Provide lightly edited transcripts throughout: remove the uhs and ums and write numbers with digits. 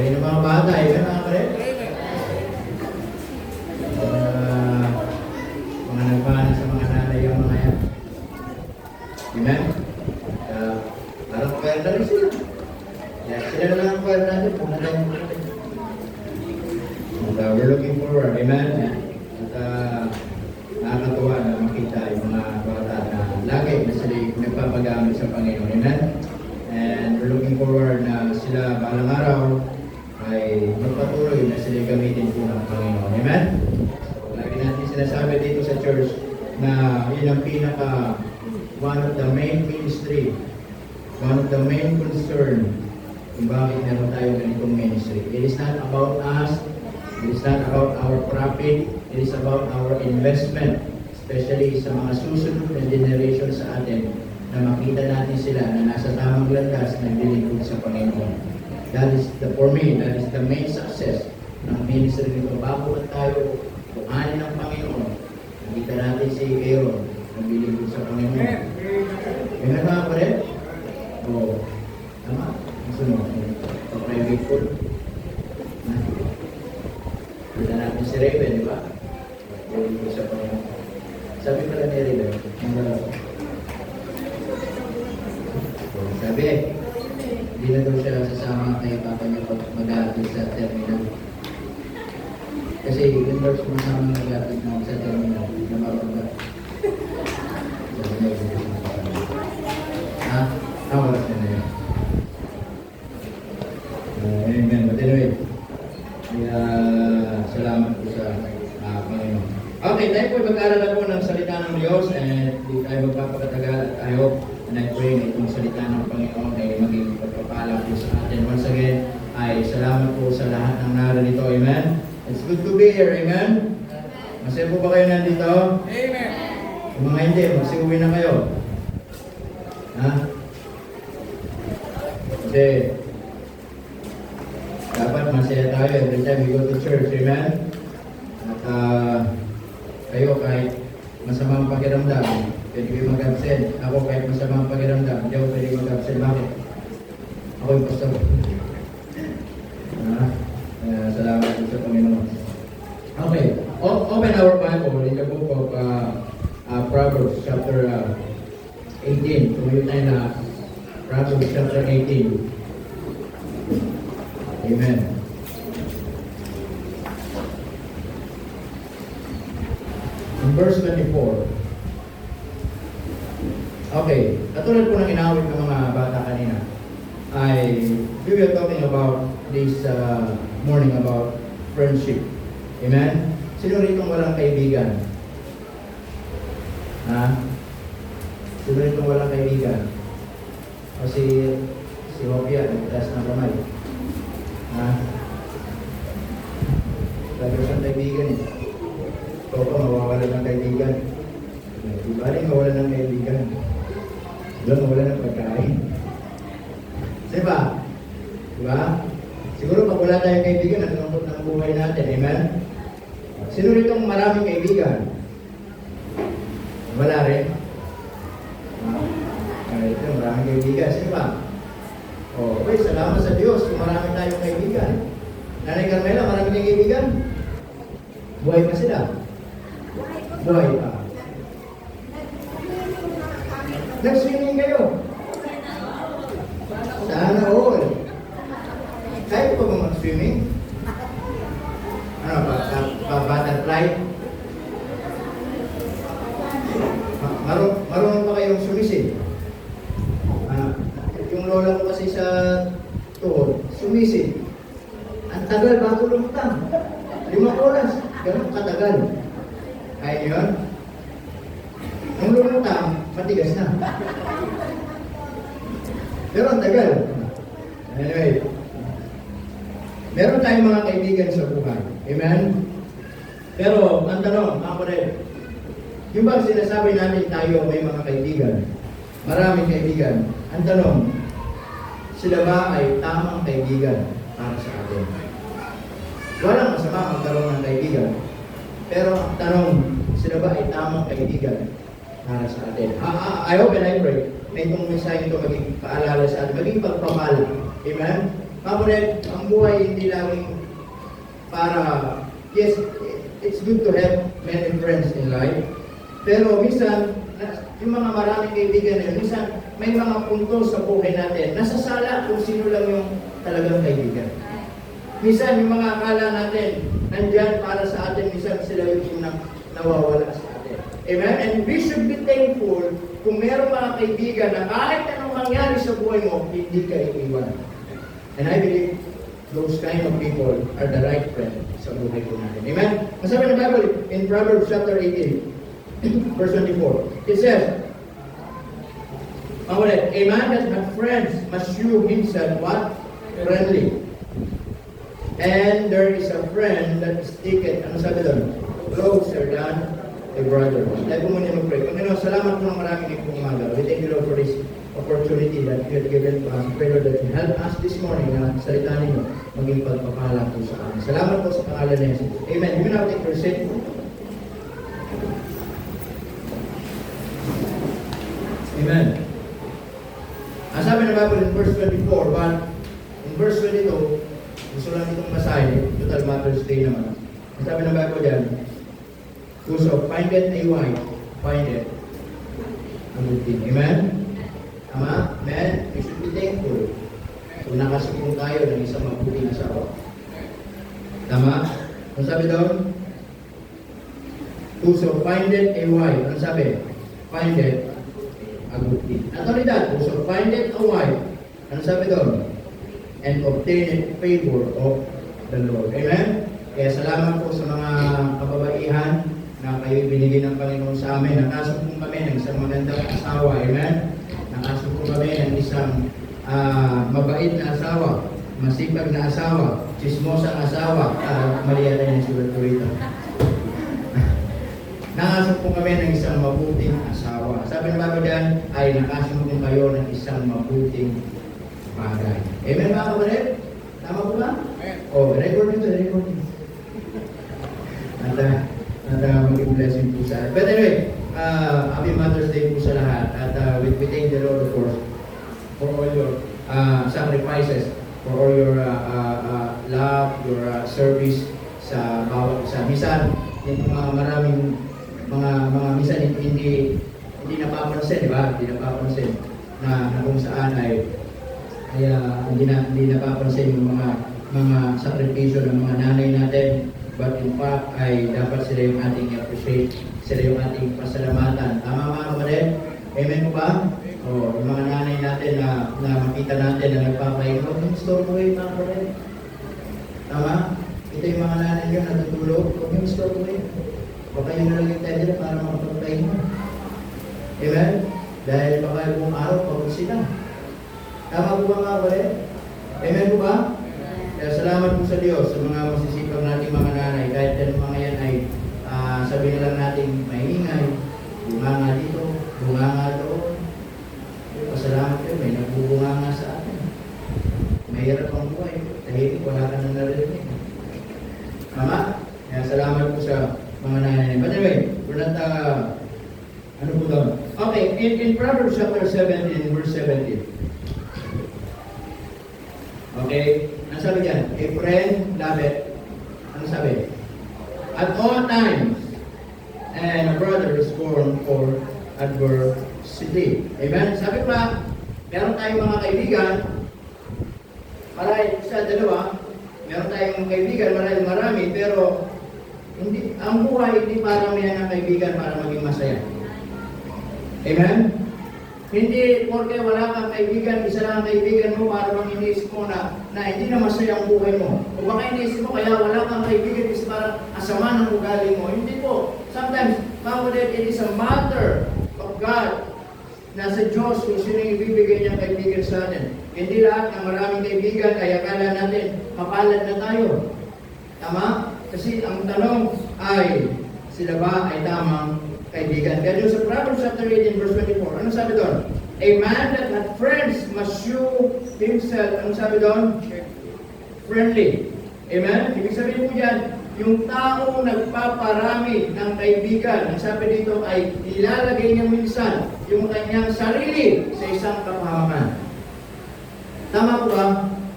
Galing ng mga bata, amen mga pare? Mga nagpahan sa mga nanay ang mga yan. Amen? Parang choir na rin sila. Sila na lang ang choir natin, kung nalang yung natin. We're looking forward, amen? At nakakatuwa na makita yung mga bata na lagi na sila nagpapagamit sa Panginoon, amen? And we're looking forward na sila balang araw ay magpatuloy na sila gamitin po ng Panginoon, amen? So, lagi natin sinasabi dito sa church na yun ang one of the main ministry, one of the main concern kung bakit meron tayo ganitong ministry. It is not about us, it is not about our profit, it is about our investment, especially sa mga susunod na generation sa atin, na makita natin sila na nasa tamang landas na naglilingkod sa Panginoon. That is, for me, that is the main success ng ministry nito. Bago na tayo kuhanin ng Panginoon, nakita natin si Aaron naglilingkod sa Panginoon. Yung mga pa rin? Oo. Tama? Ang sunod. Private pool. Kita natin si Raven, di ba? Naglilingkod sa Panginoon. Sabi pala ni Raven, sabi, hindi na daw siya sasama kay papa niya pag mag-aatid sa terminal. Kasi yung works mo sa mga mag-aatid na sa terminal, na mapagod. Oras na yun. Amen. But anyway, salamat po sa Panginoon. Okay, tayo po mag-aaral po ng salita ng Diyos and di tayo magpapakatagal at I hope and I pray na itong salita ng Panginoon ay maging pagpapala po sa atin. Once again, ay salamat po sa lahat ng narito. Amen? It's good to be here. Amen? Masaya po ba kayo nandito? Amen! Kung mga hindi, magsiuwi na kayo. Ha? Kasi dapat masaya tayo every time we go to church. Amen? At kayo kahit masamang pakiramdam, pwede kayo mag-absent. Ako kahit masamang pakiramdam, hindi ako pwede mag-absent. Bakit? Ako yung pastor. Salamat po sa Panginoon. Okay. Open our Bible in the book of Proverbs chapter 18. Tumayo tayo na Proverbs chapter 18. Amen. In verse 24. Okay. Katulad po ng inawit ng mga bata kanina, we were talking about this morning about friendship. Amen? Sino rito walang kaibigan? Ha? Sino rito walang kaibigan? O si Hopia, nagtaas ng kamay. Ha? Lagi siyang kaibigan eh. Toto, mawawala ng kaibigan. Di ba rin mawala ng kaibigan? Diba mawala ng pagkain? Diba? Diba? Siguro pag wala tayong kaibigan, ang lungkot ng buhay natin. Amen? Sino ritong maraming kaibigan? Wala rin. Ito, maraming kaibigan. Sino ba? Okay, salamat sa Diyos kung marami tayong kaibigan. Nanay Carmela, marami kayong kaibigan? Buhay pa sila? Buhay pa. Nag-swimming kayo? Sana all. Kaya po ba mag-swimming? Ano ba? Butterfly? Marunong pa kayong sumisid? Yung lola ko kasi sa tuhod, sumisid. Ang tagal bago lumutang. 5 oras. Ganun katagal. Kaya yun? Nung lumutang, matigas na. Pero ang tagal. Anyway, meron tayong mga kaibigan sa buhay. Amen? Pero, ang tanong, ako rin, yung bang sinasabi natin tayo may mga kaibigan, maraming kaibigan, ang tanong, sila ba ay tamang kaibigan para sa atin? Walang masama magkaroon ng kaibigan, pero ang tanong, sila ba ay tamang kaibigan para sa atin? I hope and I pray na itong mensahe ito maging paalala sa atin, maging pagpapala. Amen? Kapalit, ang buhay hindi laging para, yes, it's good to have many friends in life. Pero minsan, yung mga maraming kaibigan na yun, minsan may mga punto sa buhay natin, nasasala kung sino lang yung talagang kaibigan. Minsan yung mga akala natin, nandyan para sa atin, minsan sila yung nawawala sa atin. Amen? And we should be thankful kung meron mga kaibigan na kahit anong mangyari sa buhay mo, hindi ka iiwan. And I believe those kind of people are the right friend sa buhay ko natin. Amen? Masabi ng Bible in Proverbs chapter 18, verse 24. It says, a man that has friends must shew himself what? Friendly. And there is a friend that is taken, ano sabi doon? Closer than a brother. Tayo po muna mag-pray. Panginoon, salamat po ng marami ng pong umaga. We thank you, Lord, for this opportunity that you have given to us. Pray, Lord, that you help us this morning na salita ninyo maging pagpapala po sa amin. Salamat po sa pangalan ng Jesus. Amen. You may now take your seat. Amen. Ang sabi ng Bible in verse 24, but in verse 22, gusto lang itong basahin, total Mother's Day naman. Ang sabi ng Bible dyan, whoso findeth a wife, findeth a good thing. Amen? Tama? Amen? We should be thankful kung nakasipong tayo ng isang mabuting asawa. Tama? Ang sabi doon, whoso findeth a wife, ang sabi? Findeth a good thing. Not only that, whoso findeth a wife, ang sabi doon? And obtaineth favor of the Lord. Amen? Kaya salamat po sa mga kababaihan na kayo binigyan ng Panginoon sa amin. Nakasumpong kami ng isang magandang asawa. Amen? Nakasumpong kami ng isang mabait na asawa, masipag na asawa, chismosang asawa. Maria na yung sulat ko rito. Nakasumpong kami ng isang mabuting asawa. Sabi ng Bible dyan, ay nakasumpong kayo ng isang mabuting bagay. Amen ba kapatid? Tama po ba? Oh, record nito, record nito. At maging blessing po sa atin. But anyway, Happy Mother's Day po sa lahat. At we thank the Lord, of course, for all your sacrifices, for all your love, your service sa bawat isa. Minsan, yung mga maraming mga minsan hindi napapansin, di ba? Hindi napapansin na kung saan ay hindi napapansin yung mga sakripisyo ng mga nanay natin. But in fact, ay dapat sila yung ating appreciate, sila yung ating pasalamatan. Tama mga kapatid? Amen po ba? O, yung mga nanay natin na makita natin na nagpapahinga, huwag yung store ko mga kapatid. Tama? Ito yung mga nanay nyo natutulog, huwag yung store ko Baka yun na lang yung tender para makapagpahinga. Amen? Dahil baka buong araw, pagod sila. Tama po ba mga kapatid? Amen po ba? Kaya salamat po sa Diyos sa mga masisipag nating mga nanay. Kahit yan mga yan ay sabi na lang natin maingay, bunga nga dito, bunga nga doon. Pasalamat kayo, may nagbubunga nga sa atin. Mahirap ang buhay. Tahimik, wala ka nang narinig. Tama? Kaya salamat po sa mga nanay. But anyway, we're not, ano po doon? Okay, in Proverbs chapter 17, verse 17. Okay? Ano sabi dyan? A friend loveth. Ano sabi? At all times. And a brother is born for adversity. Amen? Sabi pa, meron tayong mga kaibigan. Marami, isa, dalawa. Meron tayong kaibigan, marami. Pero, hindi, ang buhay hindi para may ng kaibigan para maging masaya. Amen? Hindi, porque wala kang kaibigan, isa lang ang kaibigan mo para bang iniisip mo na hindi na masaya ang buhay mo. O baka iniisip mo, kaya wala kang kaibigan is para asama ng ugali mo. Hindi po. Sometimes, kapatid, it is a matter of God. Nasa Diyos kung sino yung ibibigay niyang kaibigan sa atin. Hindi lahat ng maraming kaibigan, kaya akala natin, mapalad na tayo. Tama? Kasi ang tanong ay, sila ba ay tamang kaibigan? Kaya sa Proverbs chapter 18, verse 24, ano sabi doon? A man that had friends must show himself, ano sabi doon? Friendly. Amen? Ibig sabihin po dyan, yung taong nagpaparami ng kaibigan, ang sabi dito ay ilalagay niya minsan yung kanyang sarili sa isang kapahamakan. Tama po ba?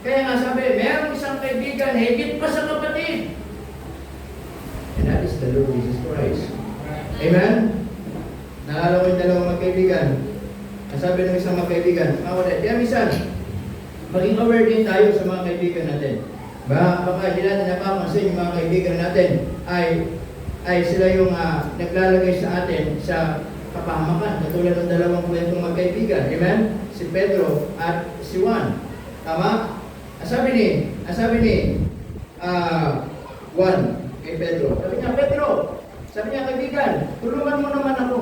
Kaya nga sabi, meron isang kaibigan, higit pa sa kapatid. And that is the Lord Jesus Christ. Amen? Naalala ko yung dalawang magkaibigan. Ang sabi ng isang magkaibigan, kaya minsan, maging aware din tayo sa mga kaibigan natin. Baka hindi natin napapansin yung mga kaibigan natin ay sila yung naglalagay sa atin sa kapahamakan. Katulad ng dalawang kwentong magkaibigan. Amen? Si Pedro at si Juan. Tama? Sabi ni Juan kay Pedro. Sabi niya, kaibigan, tulungan mo naman ako.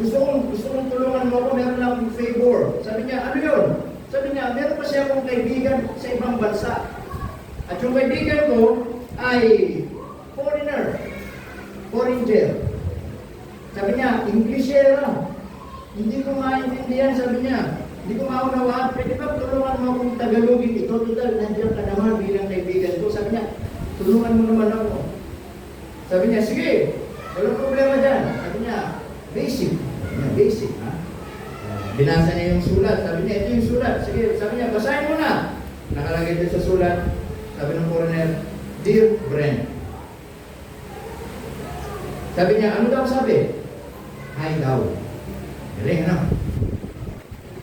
Gusto kong tulungan mo ako, meron lang akong favor. Sabi niya, ano yun? Sabi niya, meron pa siya akong kaibigan sa ibang bansa. At yung kaibigan ko ay foreigner. Sabi niya, Englishera. Hindi ko maintindihan, sabi niya. Hindi ko maunawaan. Pwede ba tulungan mo akong Tagalogin ito? Total, nandiyan ka naman bilang kaibigan ko. Sabi niya, tulungan mo naman ako. Sabi niya, sige, walang problema dyan. Sabi niya, basic. Ha? Binasa niya yung sulat. Sabi niya, ito yung sulat. Sige, sabi niya, basahin mo na. Nakalagay dito sa sulat. Sabi ng foreigner, Dear Brent. Sabi niya, ano daw sabi? Hi daw. Galing, ano?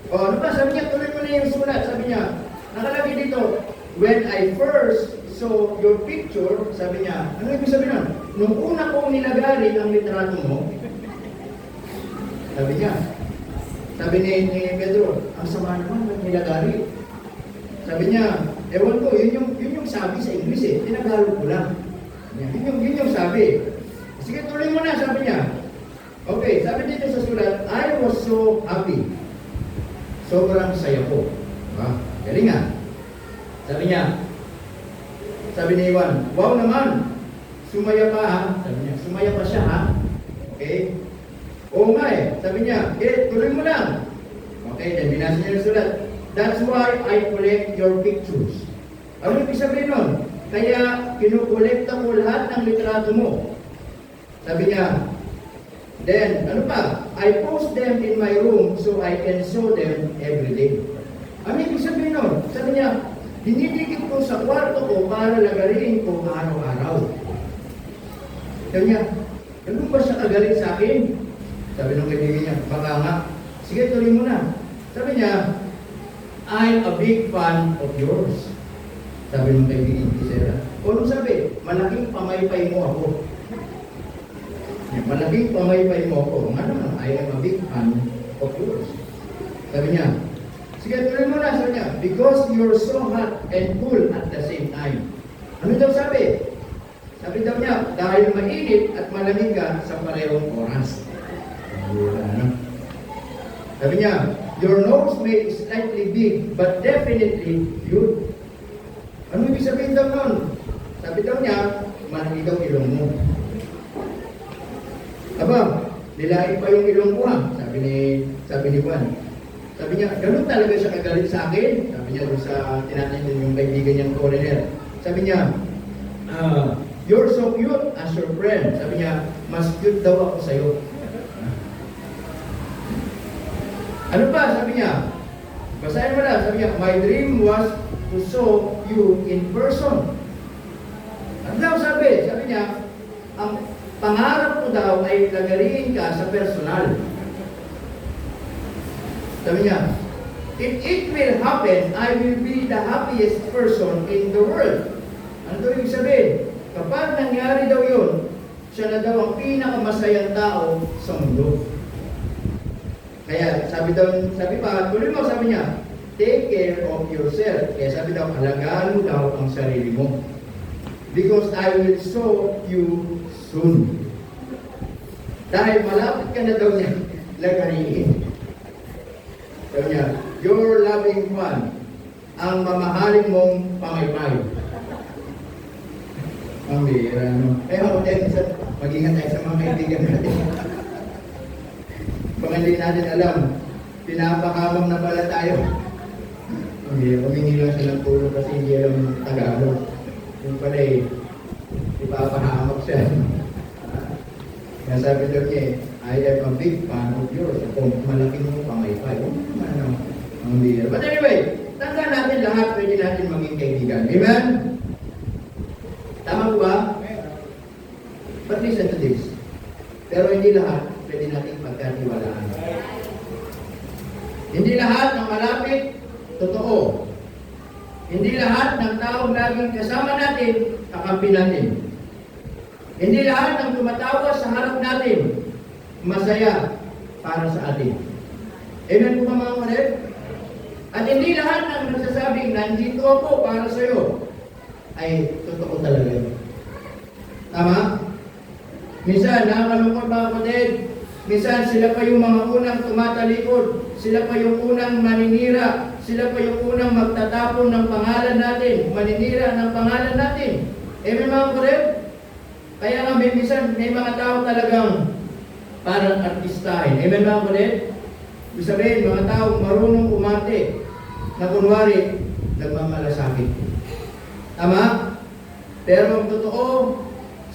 O, ano ba? Sabi niya, tuloy mo na yung sulat. Sabi niya, nakalagay dito, when I first saw your picture, sabi niya, ano ibig sabihin nun? Nung una kong nilagari ang litrato mo, sabi ni Pedro, ang sama naman ng nilagari. Sabi niya, ewan ko, yun yung sabi sa English eh, tinagalog ko lang. Yun yung sabi. Sige, tuloy mo na, sabi niya. Okay, sabi dito sa sulat, I was so happy. Sobrang saya ko. Galing nga. Sabi ni Iwan, wow naman. Sumaya pa ha. Sabi niya, sumaya pa siya ha. Okay? Oo nga eh. Sabi niya, tuloy mo lang. Okay, then binasa niya yung sulat. That's why I collect your pictures. Ano ibig sabihin nun? Kaya kinukolekta ko lahat ng litrato mo. Sabi niya, then, ano pa? I post them in my room so I can show them every day. Ano ibig sabihin nun? Sabi niya, dinidikit ko sa kwarto ko para lagariin ko araw-araw. Sabi niya, ganun ba siya kagaling sa akin? Sabi ng kaibigan niya, baka nga. Sige, tuloy mo na. Sabi niya, I'm a big fan of yours. Sabi ng kaibigan ni Sarah. O nung sabi, malaking pamaypay mo ako. Malaking pamaypay mo ako. Nga naman, I am a big fan of yours. Sabi niya, sige, tuloy mo na. Sabi niya, because you're so hot and cool at the same time. Ano daw sabi? Sabi daw niya, dahil mainit at malamig ka sa parehong oras. Sabi niya, your nose may be slightly big, but definitely cute. Ano ibig sabihin daw nun? Sabi daw niya, malaki daw ilong mo. Aba, nilain pa yung ilong ko ha, sabi ni Juan. Sabi niya, ganun talaga siya kagalit sa akin. Sabi niya doon sa tinatin yung kaibigan niyang foreigner. Sabi niya, you're so cute as your friend. Sabi niya, mas cute daw ako sa'yo. Ano pa? Sabi niya, basahin mo na. Sabi niya, my dream was to show you in person. Ano daw sabi? Sabi niya, ang pangarap ko daw ay lagariin ka sa personal. Sabi niya, if it will happen, I will be the happiest person in the world. Ano daw yung sabihin? Kapag nangyari daw yun, siya na daw ang pinakamasayang tao sa mundo. Kaya sabi pa, tuloy mo, sabi niya, take care of yourself. Kaya sabi daw, alagaan mo daw ang sarili mo. Because I will show you soon. Dahil malapit ka na daw niya lagariin. Sabi niya, your loving one, ang mamahalin mong pamaypay. Ang bihira, no? Kaya ako din, mag-ingat tayo sa mga kaibigan natin. Kung hindi natin alam, pinapakamang na pala tayo. Humingi lang siya ng tulong kasi hindi alam Tagalog. Yung pala eh, ipapahamak siya. Kaya sabi daw niya eh, I am a big fan of yours. Kung malaking mo pamaypay, huwag naman ang bihira. But anyway, tandaan natin natin lahat pwede natin maging kaibigan. Amen? Tama po ba? But listen to this. Pero hindi lahat pwede natin pagkatiwalaan. Hindi lahat ng malapit, totoo. Hindi lahat ng taong laging kasama natin, kakampi natin. Hindi lahat ng tumatawa sa harap natin, masaya para sa atin. Amen po mga kapatid? At hindi lahat ng nagsasabing, nandito ako para sa iyo, ay totoo talaga yun. Tama? Minsan, nakakalungkot mga kapatid, minsan sila pa yung mga unang tumatalikod, sila pa yung unang maninira, sila pa yung unang magtatapon ng pangalan natin, maninira ng pangalan natin. Amen mga kapatid? Kaya nga minsan may mga tao talagang parang artistahin. Amen mga kapatid? Ibig sabihin, mga tao marunong umarte na kunwari nagmamalasakit. Tama? Pero ang totoo,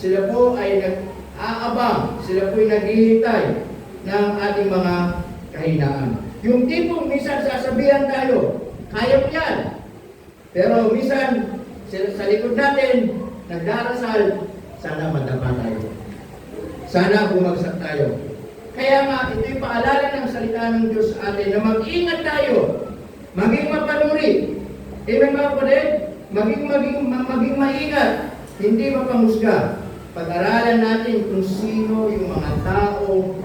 sila po ay nag-aabang, sila po ay naghihintay ng ating mga kahinaan. Yung tipong minsan sasabihan tayo, kaya mo yan. Pero minsan, sa likod natin, nagdarasal, sana madapa tayo. Sana bumagsak tayo. Kaya nga, ito'y paalala ng salita ng Diyos sa atin na mag-ingat tayo, maging mapanuri. Amen mga kapatid? Maging maingat, hindi mapamusga. Pag-aralan natin kung sino yung mga tao,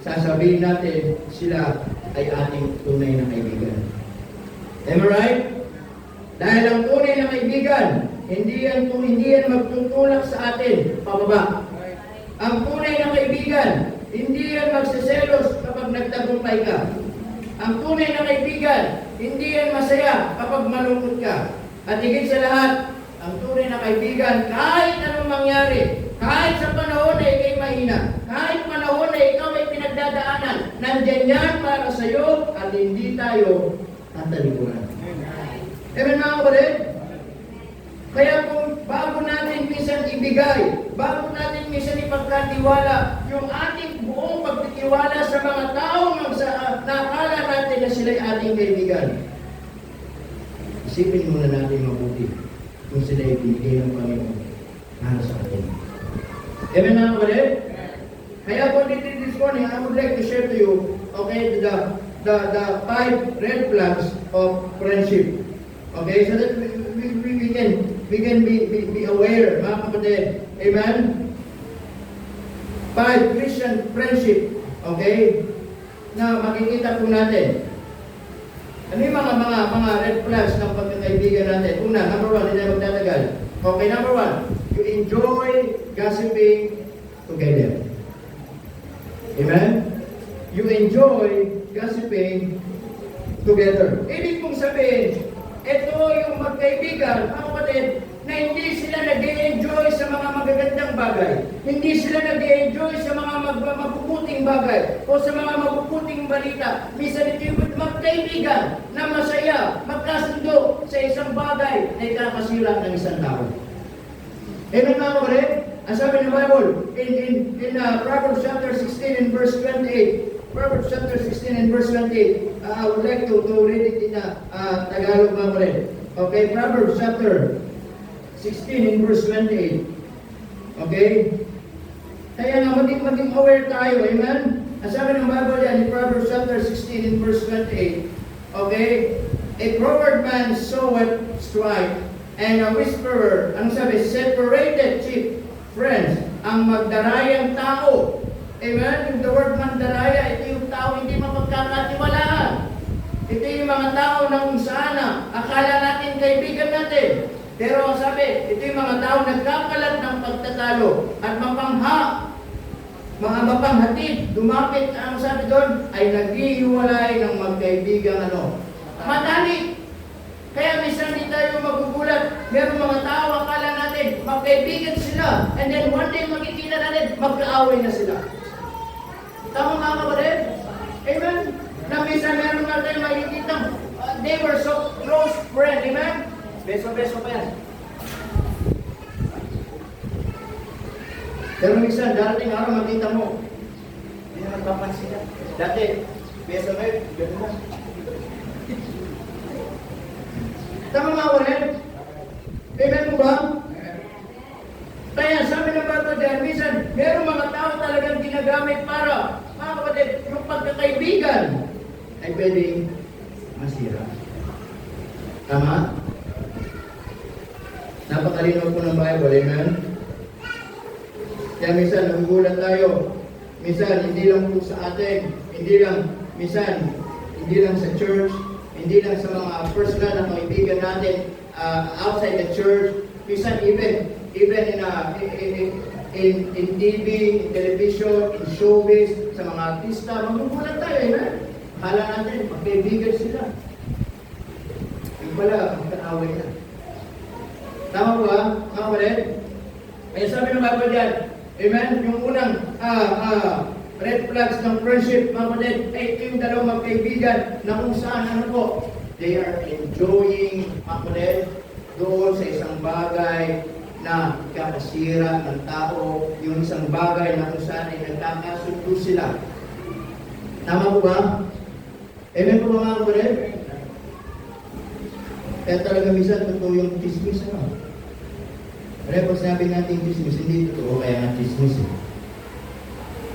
sasabihin natin sila ay ating tunay na kaibigan. Am I right? Dahil ang tunay na kaibigan, hindi yan magtutulak sa atin pababa. Ang tunay na kaibigan, hindi yan magsiselos kapag nagtagumpay ka. Ang tunay na kaibigan, hindi yan masaya kapag malungkot ka. At higit sa lahat, ang tunay na kaibigan, kahit anong mangyari, kahit sa panahon na ikay mahina, kahit panahon na ikaw ay pinagdadaanan, nandyan yan para sa iyo at hindi tayo tatalikuran. Amen mga kapatid? Kaya kung bago natin minsan ibigay, bago natin minsan ipagkatiwala, yung ating buong pagtitiwala sa mga taong nakakala natin na sila'y ating kaibigan, isipin muna natin mabuti kung sila'y binigay ng Panginoon para sa atin. Amen mga kapatid? Kaya po this morning, I would like to share to you, okay, the 5 red flags of friendship. Okay, so that we can be aware, mga kapatid. Amen? 5 Christian friendship, okay, na makikita po natin. Ano yung mga red flags ng pagkakaibigan natin? Una, number 1, hindi na magtatagal. Okay, number 1, you enjoy gossiping together. Amen? You enjoy gossiping together. Ibig kong sabihin, ito yung magkaibigan, mga kapatid, na hindi sila nag-e-enjoy sa mga magagandang bagay. Hindi sila nag-e-enjoy sa mga mabubuting bagay o sa mga mabubuting balita. Minsan ito yung magkaibigan na masaya, magkasundo sa isang bagay na ikakasira ng isang tao. Amen mga kapatid? Ang sabi ng Bible, in Proverbs chapter 16 and verse 28, Proverbs chapter 16 and verse 28, I would like to read it in Tagalog mga kapatid. Okay, Proverbs chapter 16 and verse 28. Okay? Kaya nga maging aware tayo, amen? Ang sabi ng Bible yan, in Proverbs chapter 16 and verse 28, okay? A proverb man soweth strife, and a whisperer, ang sabi, separated chief friends, ang magdarayang tao. Amen? The word mandaraya, ito yung tao hindi mapagkakatiwalaan. Ito yung mga tao na kung saan akala natin kaibigan natin. Pero ang sabi, ito yung mga tao nagkakalat ng pagtatalo at mapanghatid, dumapit, ang sabi doon, ay naghihiwalay ng magkaibigang madali. Kaya minsan hindi tayo magugulat. Meron mga tao, akala natin, magkaibigan sila. And then one day makikita natin, magkaaway na sila. Tama mga kapatid? Amen? Na minsan meron nga tayo makikita, they were so close friend. Amen? Beso-beso pa yan. Pero minsan, darating araw makita mo, hindi na nagpapansin yan. Dati, beso ngayon, gano'n na. Tama mga kapatid? Amen po ba? Kaya sabi ng bato dyan, minsan, meron mga tao talagang ginagamit para, mga kapatid, yung pagkakaibigan ay pwedeng masira. Tama? Napakalinaw po ng Bible, amen? Kaya minsan, nagugulat tayo. Minsan, hindi lang po sa atin, minsan, hindi lang sa church, hindi lang sa mga personal na kaibigan natin outside the church, minsan even in TV, in television, in showbiz, sa mga artista, magugulat tayo, amen? Kala natin, magkaibigan sila. Yung pala, magkaaway na. Tama po ba, mga kapatid? Kaya sabi ng Bible dyan, amen? Yung unang red flags ng friendship, mga kapatid, ay ito yung dalawang magkaibigan na kung saan, ano po, they are enjoying, mga kapatid, doon sa isang bagay na kakasira ng tao, yung isang bagay na kung saan ay nagkakasundo sila. Tama po ba? Amen po ba, mga kapatid? Kaya talaga minsan totoo yung chismis, ano? Kaya pag sinabi natin chismis, hindi totoo, kaya nga chismis, eh.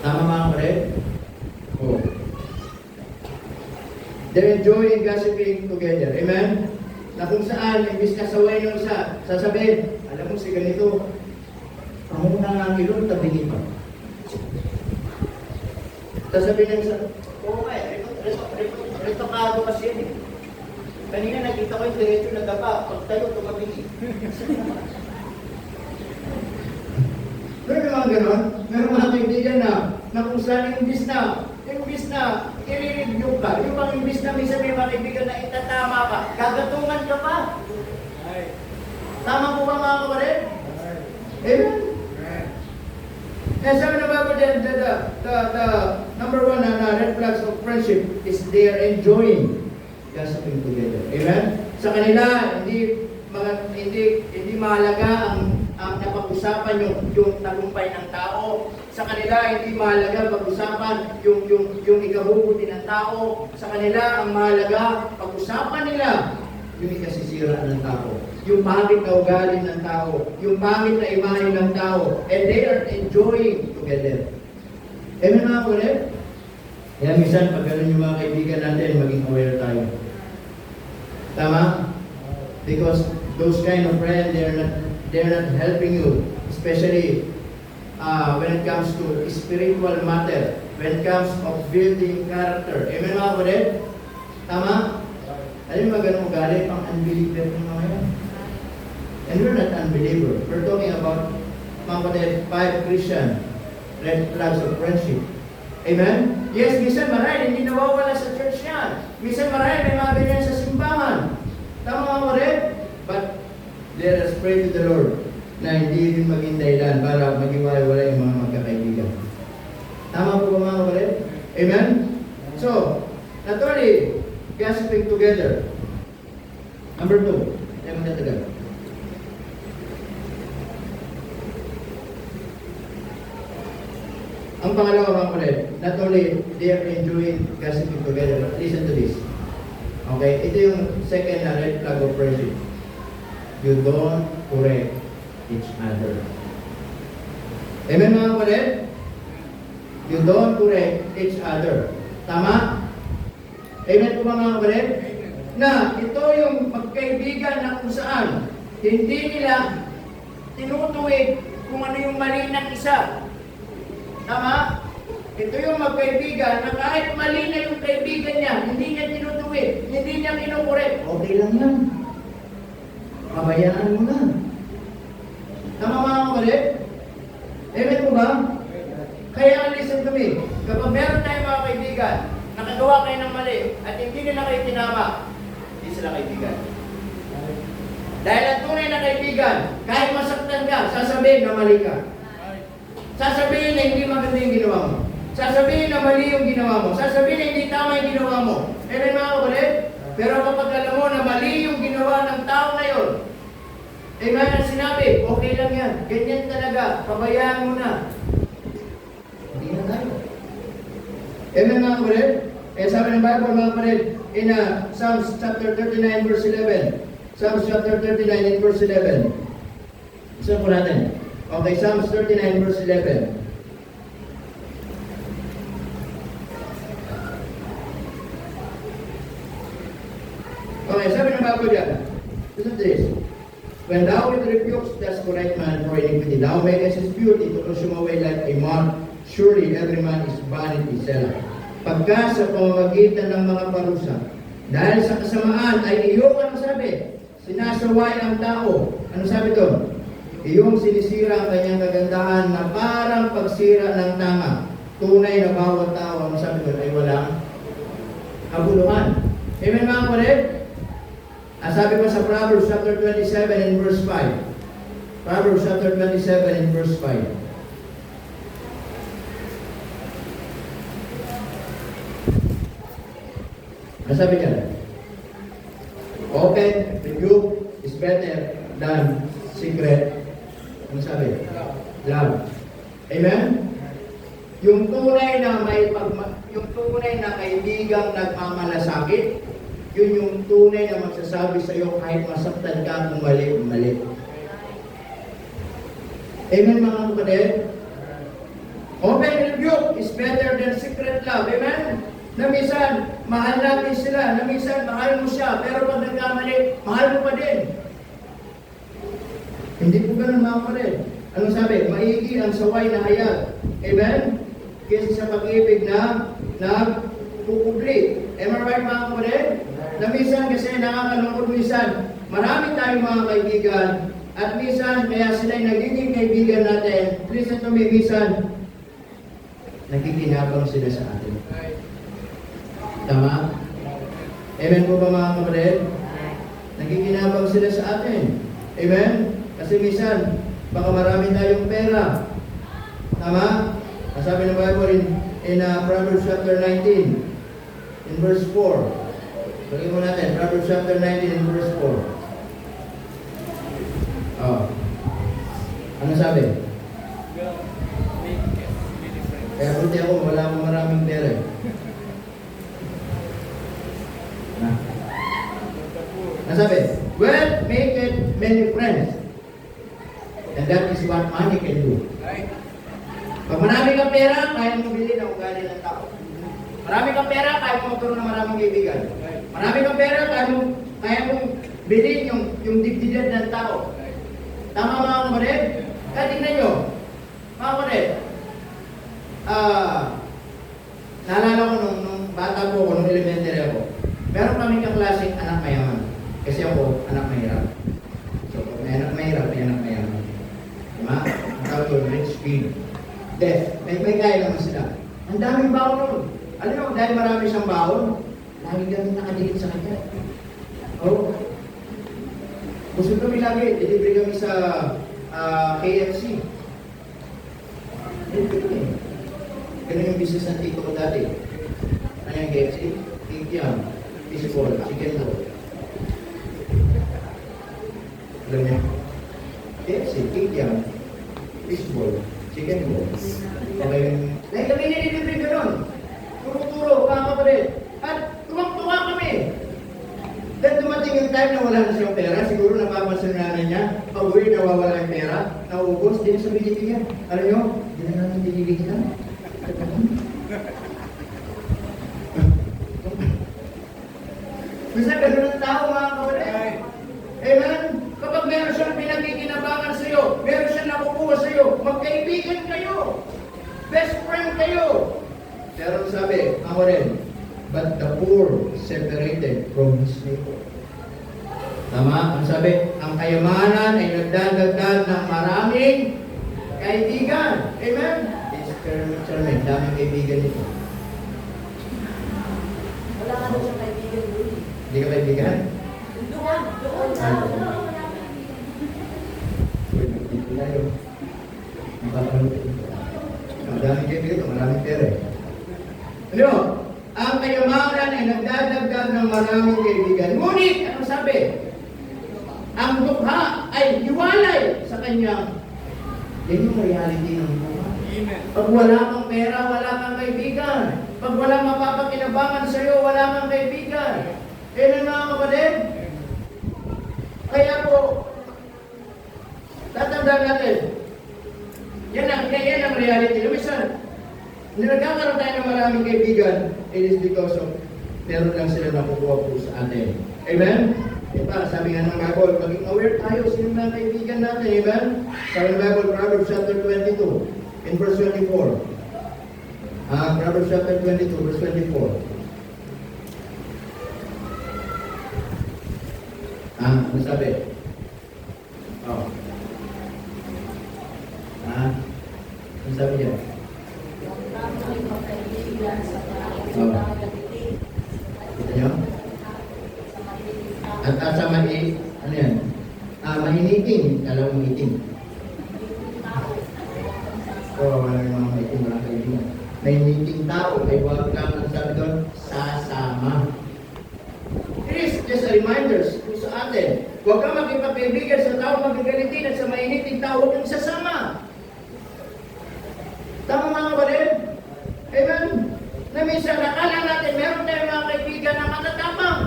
Tama mga kapatid? Oo. They're enjoying gossiping together. Amen? Na kung saan, imbis na saway nung isa, sasabihin, alam mo si ganito, ang unang angelo, tabingin pa. Sasabihin ng isa, oo nga, retokado kasi yun eh. Kanina nakita ko yung diretso na dapa, pag tayo tumabingin. Pero may mga ganon, meron mga kaibigan na kung saan imbis na i-review ka, yung mga imbis na minsan may mga kaibigan na itatama ka, gagatungan ka pa. Tama po ba mga kapatid? Amen? Kaya sabi na Bible dyan, the number one na red flags of friendship is they are enjoying gossiping together. Amen? Sa kanila, hindi mahalaga ang napag-usapan yung tagumpay ng tao. Sa kanila, hindi mahalaga pag-usapan yung ikabubuti ng tao. Sa kanila, ang mahalaga, pag-usapan nila yung ikasisira ng tao. Yung pangit na ugali ng tao. Yung pangit na imahe ng tao. And they are enjoying together. Amen mga kapatid? Kaya minsan, pag gano'n yung mga kaibigan natin, maging aware tayo. Tama? Because those kind of friends, they're not helping you, especially when it comes to spiritual matter, when it comes of building character. Amen mga kapatid? Tama? Alam mo ganun ugali, pang unbeliever ng mga yan. And we're not unbeliever. We're talking about, mga kapatid, 5 Christian red flags of friendship. Amen? Yes, minsan marahil hindi nawawala sa church yan. Minsan marahil may mga ganyan sa simbahan. Tama mga kapatid? But let us pray to the Lord na hindi rin maging dahilan para mag-iwalay-wala yung mga magkakaibigan. Tama po ba mga kapatid? Amen? So, not only gossiping together. Number 2. Tayo magtatagal. Ang pangalawa mga kapatid, not only they are enjoying gossiping together, but listen to this. Okay? Ito yung second na red flag of friendship. You don't correct each other. Amen mga kapatid? You don't correct each other. Tama? Amen po mga kapatid? Na ito yung magkaibigan na kung saan hindi nila tinutuwid kung ano yung mali ng isa. Tama? Ito yung magkaibigan na kahit mali na yung kaibigan niya, hindi niya tinutuwid, hindi niya kinukorek. Okay lang yan. Pabayaan mo na. Tama mga kapatid? Amen po ba? Kaya listen to me. Kapag meron tayong mga kaibigan, nakagawa kayo ng mali, at hindi nila kayo tinama, hindi sila kaibigan. Dahil ang tunay na kaibigan, kahit masaktan ka, sasabihin na mali ka. Sasabihin na hindi maganda yung ginawa mo. Sasabihin na mali yung ginawa mo. Sasabihin na hindi tama yung ginawa mo. Amen mga kapatid? Pero kapag alam mo na mali yung ginawa ng tao na yun, amen ang sinabi, okay lang yan. Ganyan talaga. Pabayaan mo na. Hindi na tayo. Amen mga kapatid? Kaya sabi ng Bible mga kapatid, in Psalms chapter 39 verse 11, Psalms chapter 39 and verse 11. Isa po natin. Okay, Psalms 39 verse 11. Okay, sabi ng Bible dyan. Listen to this. When thou with rebukes dost correct man for iniquity, thou makest his beauty to consume away like a moth. Surely every man is vanity self. Pagka sa pamamagitan ng mga parusa, dahil sa kasamaan ay iyong, ano sabi? Sinasaway ang tao. Ano sabi doon? Iyong sinisira ang kanyang kagandahan na parang pagsira ng tama. Tunay na bawat tao, ano sabi doon, ay walang kabuluhan. Amen mga kapatid? Sabi pa sa Proverbs chapter 27 and verse 5. Proverbs chapter 27 and verse 5. Ano sabi niya? Open rebuke is better than secret. Ano sabi? Love. Amen? Yung tunay na yung tunay na kaibigang nagmamalasakit, yun yung tunay na magsasabi sa iyo kahit masaktan ka kung mali. Amen mga kapatid? Open rebuke is better than secret love. Amen? Na minsan, mahal natin sila. Na minsan, mahal mo siya. Pero pag nagkamali, mahal mo pa din. Hindi po ganun mga kapatid. Anong sabi? Maigi ang saway na hayag. Amen? Kesa sa pag-ibig na nagpupubli. Am I right mga kapatid? Na minsan kasi nakakalungkot minsan, marami tayong mga kaibigan at minsan kaya sila'y nagiging kaibigan natin. Listen to me, minsan nakikinabang sila sa atin. Tama? Amen po ba mga kapatid? Nakikinabang sila sa atin. Amen? Kasi minsan, baka marami tayong pera. Tama? Sabi ng Bible in Proverbs chapter 19 in verse 4. Bagi mo natin, Proverbs chapter 19 and verse 4. Ano sabi? Kaya buti ako, wala akong maraming pera. Ano sabi? Wealth maketh many friends. And that is what money can do. Pag marami kang pera, kaya mo bilhin ang ugali ng tao. Marami kang pera, kaya mo magkaroon ng maraming kaibigan. Marami kang pera, kaya mo bilhin yung dignidad ng tao. Tama mga kapatid? Kaya tingnan nyo, mga kapatid, naalala ko nung bata ko, nung elementary ako, meron kami kaklaseng anak mayaman. Kasi ako, anak mahirap. So, may anak mahirap, may anak mayaman. Diba? Ang tawag yun, rich kid. May kaya naman sila. Ang daming baon nun. Alam mo, dahil marami siyang baon, lagi kami nakadikit sa kanya. Oh. Gusto kami lagi, delivery kami sa KFC. Ganun yung business ng tito ko dati. Ano yung KFC? Kikiam, fishball, chicken roll. Alam niya? KFC, kikiam, fishball, chicken roll. Okay. Dahil kami nililibre ganun. Turo-turo, mga kapatid. At tuwang-tuwa kami. Then dumating yung time na wala na siyang pera, siguro napapansin na niya, pag-uwi nawawala yung pera, nauubos, din sa binibigyan. Alam nyo, hindi na namin binibigyan. Minsan ganun ang tao mga kapatid. Amen? Kapag meron siyang pinagkikinabangan sa iyo, meron siyang nakukuha sa iyo, magkaibigan kayo. Best friend kayo. Pero sabi, ako rin, but the poor separated from his neighbor. Tama? Ang sabi, ang kayamanan ay nagdadagdag ng maraming kaibigan. Amen? Charmaine, daming kaibigan nito. Wala ka daw siyang kaibigan doon. Hindi ka kaibigan? Doon. Dito na yun. Ang daming kaibigan ito, maraming pera. Ano? Ang kayamanan ay nagdadagdag ng maraming kaibigan. Ngunit, ano sabi? Ang dukha ay hiwalay sa kanyang. Yan yung reality ng buhay. Pag wala kang pera, wala kang kaibigan. Pag wala mapapakinabangan sa iyo, wala kang kaibigan. Yan ang mga kapatid. Kaya po, tatandaan natin, yan ang reality. Minsan, nagkakaroon tayo ng maraming kaibigan, it is because of meron lang sila nakukuha po sa atin. Amen? Diba, sabi nga ng Bible, maging aware tayo sino mga kaibigan natin. Amen? Sabi ng Bible, Proverbs chapter 22, in verse 24. Proverbs chapter 22, verse 24. Ano sabi? Oh. Ano sabi niya? Kita niyo? At sa ano yan? Mahiniting. Kala mo meeting. Wala yung mga meeting, wala kaibigan. Mahiniting tao, ay huwag kang ang sabi doon, sasama. It is just a reminder sa atin. Huwag kang magkipagkaibigan sa tao magagalitin at sa mahiniting tao, huwag kang sasama. Tama mga kapatid? Amen? Na minsan, nakala natin, meron tayong mga kaibigan na matatapang.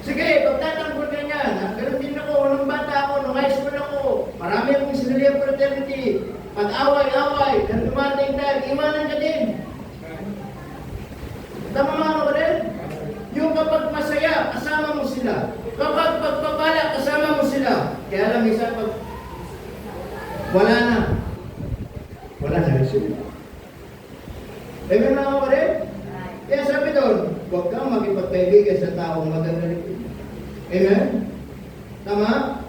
Sige, pagtatanggol ka niyan. Ganun din ako, nung bata ako, nung high school ako. Marami akong sinili ang fraternity. Pag-away-away, nang dumating tayo, iwanan ka din. Tama mga kapatid? Yung kapag masaya, kasama mo sila. Kapag pagpapala, kasama mo sila. Kaya lang, minsan pag wala na rin sila. Amen mga kapatid? Kaya sabi doon, huwag kang makipagkaibigan sa taong magagalitin. Amen? Tama?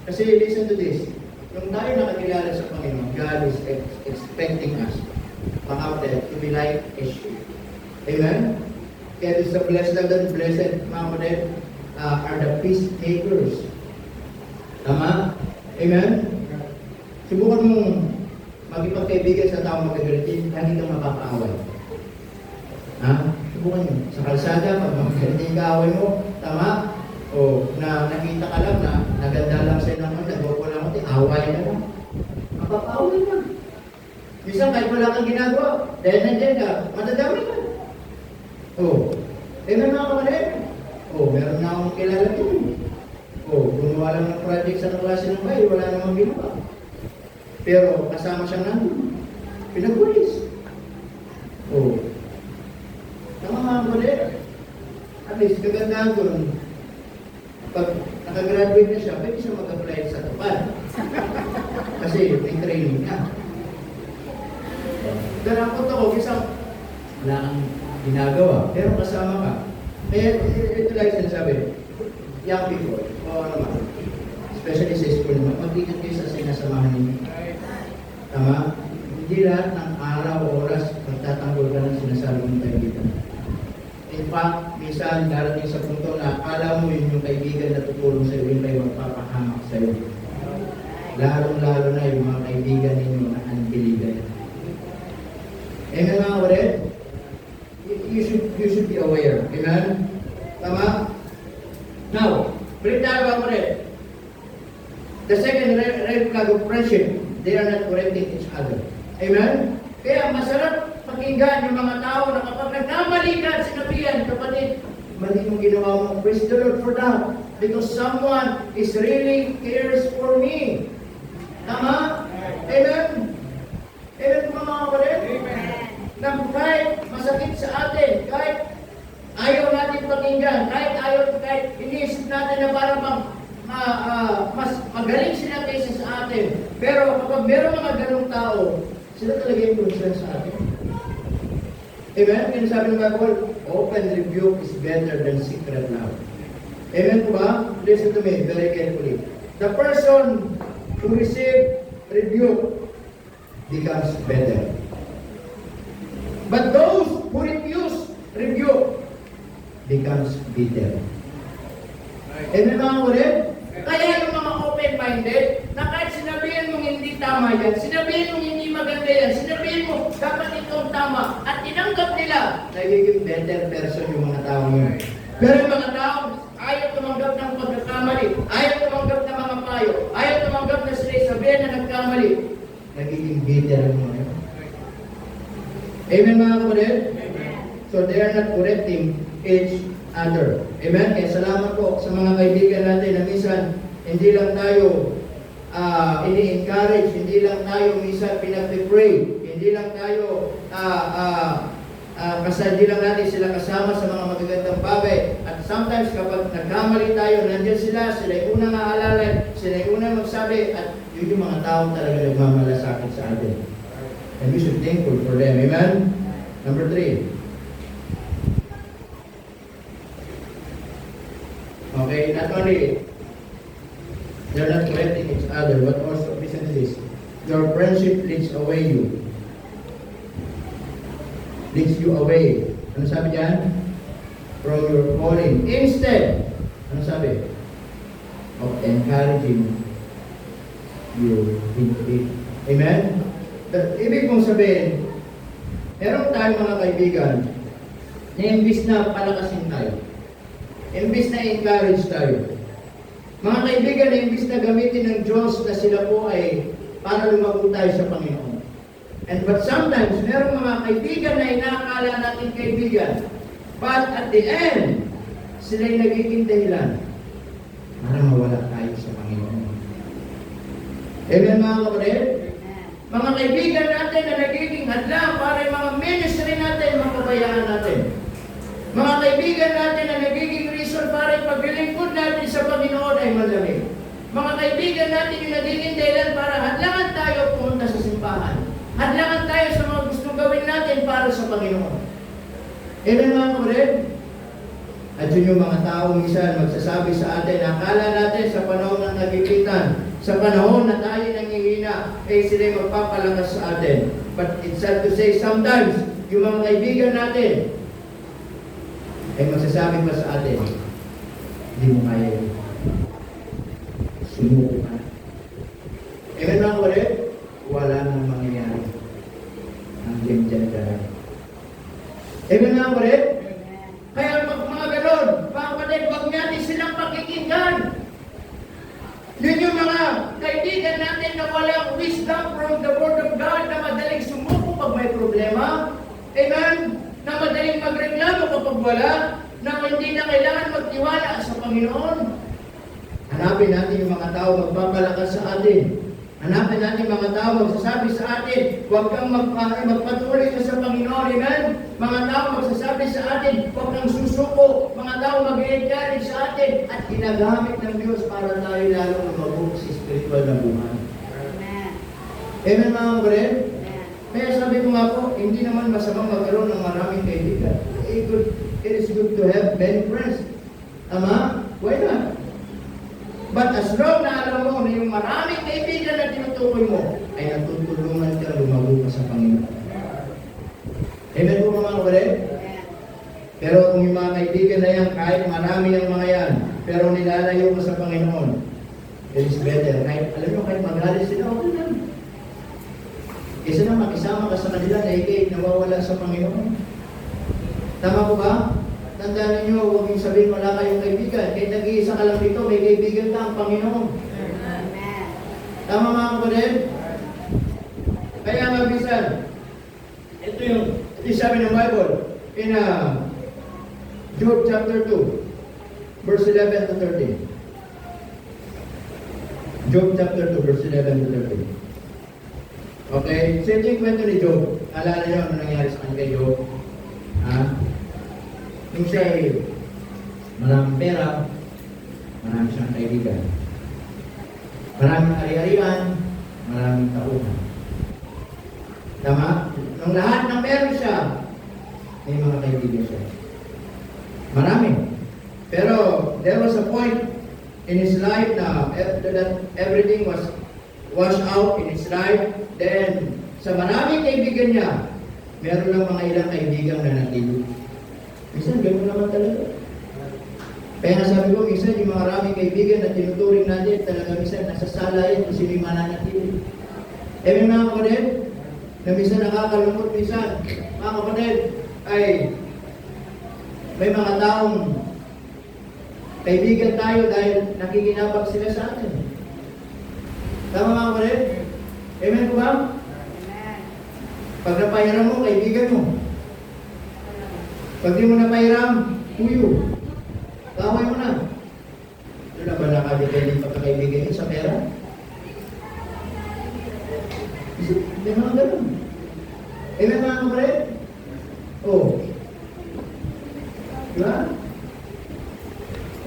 Kasi listen to this. Nung tayo nakakilala sa Panginoon, God is expecting us, mga kapatid, to be like a sheep. Amen? Kaya this is the blessed of the blessed, mga kapatid, are the peacemakers. Tama? Amen? Subukan mong magipagkaibigan sa taong magagalitin, lagi kang mapakaaway. Subukan nyo. Sa kalsada, pag magagalitin ka away mo, tama? O nakita ka lang na naganda lang sa'yo naman, nagwapo lang ako, away na lang. Mapakaaway na. Minsan kahit wala kang ginagawa, dahil nandiyan ka, matadami ka. May mga kapatid. Meron na akong kilala din. Gumawa lang ng project sa klase ng bahay, wala namang ginawa. Pero kasama siyang nandun. Pinagpulis. Tama mga kapatid. At least, kagandahan doon, pag nakagraduate na siya, pwede siya mag-apply sa tupad. Kasi may training na. Darakot ako, isang wala kang ginagawa, pero kasama ka. Ito lang sinasabi, young people, especially sa school naman, mag-ingat kayo sa sinasamahan ninyo. Tama? Hindi lahat ng araw o oras magtatanggol ka ng sinasabi ng kaibigan. In fact, minsan darating sa punto na akala mo yun yung kaibigan na tutulong sa iyo, yun ay magpapahamak sa iyo. Lalong-lalo na yung mga kaibigan ninyo na unbeliever. Amen mga kapatid? You should be aware. Amen? Tama? Now, balik tayo mga kapatid. The second red flag of friendship, they are not correcting each other. Amen? Kaya masarap pakinggan yung mga tao na kapag nagkamali ka, sinabihan, kapatid, mali yung ginawa mo. Praise the Lord for that. Because someone is really cares for me. Tama? Amen? Amen po mga kapatid? Amen. Na kahit masakit sa atin, kahit ayaw natin pakinggan, kahit iniisip natin na parang mas magaling sila kaysa sa atin. Pero kapag meron mga ganong tao, sila talaga influence sa atin. Amen? Kaya sabi ng Bible, open rebuke is better than secret love. Amen po ba? Listen to me very carefully. The person who receive rebuke becomes better. But those who refuse rebuke becomes bitter. Amen mga kapatid? Kaya yung mga open-minded, na kahit sinabihin mong hindi tama yan, sinabihin mong hindi maganda yan, sinabihin mo dapat itong tama, at tinanggap nila, nagiging better person yung mga tao yun. Pero yung mga tao, ayaw tumanggap ng pagkakamali, ayaw tumanggap ng mga payo, ayaw tumanggap na sila sabihin na nagkamali, nagiging bitter yung mga yun. Amen mga kapatid? Amen. So they are not correcting each other. Amen? Kaya salamat po sa mga kaibigan natin na minsan hindi lang tayo ini-encourage, hindi lang tayo minsan pinag-pray, hindi lang tayo kasi hindi lang natin sila kasama sa mga magagandang bagay. At sometimes kapag nagkamali tayo, nandiyan sila yung unang aalala, sila yung unang magsabi, at yun yung mga tao talaga nagmamalasakit sa atin. And we should thankful for them. Amen? Number 3. Okay, not only they're not correcting each other, but also, listen to this, your friendship leads you away. Ano sabi diyan? From your calling. Instead, ano sabi? Of encouraging you in it. Amen? Ibig kong sabihin, meron tayong mga kaibigan na imbis na palakasin tayo, imbis na encourage tayo, mga kaibigan na imbis na gamitin ng Diyos na sila po ay para lumago tayo sa Panginoon. But sometimes, merong mga kaibigan na inaakala natin kaibigan, but at the end, sila'y nagiging dahilan para mawala tayo sa Panginoon. Amen mga kapatid? Mga kaibigan natin na nagiging hadlang para yung mga ministry natin, mapabayaan natin. Mga kaibigan natin na nagiging reason para yung paglilingkod natin sa Panginoon ay malamig. Mga kaibigan natin yung nagiging dahilan para hadlangan tayo pumunta sa simbahan. Hadlangan tayo sa mga gustong gawin natin para sa Panginoon. Amen mga kapatid? At yun yung mga tao minsan magsasabi sa atin, akala natin sa panahon ng nagigitan, sa panahon na tayo nangihina, ay sila'y magpapalakas sa atin. But it's sad to say, sometimes, yung mga kaibigan natin, ay magsasabi pa sa atin, hindi mo kaya yun. Sumuko ka. Amen mga kapatid? Wala nang mangyayari. Ang dyan dyan. Amen mga kapatid? Kaya pag mga ganon, mga kapatid, huwag natin silang pakikinggan. Yun yung mga kaibigan natin na walang wisdom from the Word of God, na madaling sumuko pag may problema. Amen? Na madaling magreklamo kapag wala, na hindi na kailangan magtiwala sa Panginoon. Hanapin natin yung mga tao magpapalakas sa atin. Hanapin natin mga tao magsasabi sa atin, huwag kang magpatuloy ka sa Panginoon. Amen? Mga tao magsasabi sa atin, huwag kang susuko. Mga tao mag-i-encourage sa atin at ginagamit ng Diyos para tayo lalo lumabog sa spiritual na buhay. Amen. Amen mga kapatid? Amen. Kaya sabi ko nga po, hindi naman masamang magkaroon ng maraming kaibigan. It is good to have many friends. Tama? Why not? But as long na alam mo na yung maraming kaibigan na tinutukoy mo, ay natutulungan ka lumago ka sa Panginoon. Amen po mga kapatid? Pero kung yung mga kaibigan na yan, kahit marami ang mga yan, pero nilalayo ka sa Panginoon, it is better. Kahit, alam nyo, kahit magalit sila, okay lang. Kasi na makisama ka sa kanila na ikay nawawala sa Panginoon. Tama po ba? Tandaan ninyo, huwag yung sabihin wala kayong kaibigan. Kahit nag-iisa ka lang dito, may kaibigan ka ang Panginoon. Amen. Tama mga kapatid? Kaya mabisan, ito yung sabi ng Bible in Job chapter 2, verse 11 to 13. Job chapter 2, verse 11 to 13. Okay, so ito yung kwento ni Job. Alala niyo ano nangyari sa kanya kay Job? Nung siya ay maraming pera, marami siyang kaibigan. Maraming ari-arian, maraming tauhan. Tama? Nung lahat ng meron siya, may mga kaibigan siya. Marami. Pero there was a point in his life na that everything was washed out in his life. Then, sa maraming kaibigan niya, meron lang mga ilang kaibigan na natili. Minsan, gano'n naman talaga. Kaya nga sabi ko, minsan yung mga maraming kaibigan na tinuturing natin, talaga minsan nasasala yan kung sino yung mananatili. Mga kapatid, na minsan nakakalungkot minsan, mga kapatid, ay may mga taong kaibigan tayo dahil nakikinabang sila sa atin. Tama mga kapatid? Amen po ba? Amen. Pag napahiram mo, kaibigan mo. Pag di mo napahiram, tuyo. Kaway mo na. Ito na ba nakadepende yung pagkakaibigan niyo sa pera? Hindi mga ganun. Eh, may mga kapatid? Oh. Diba?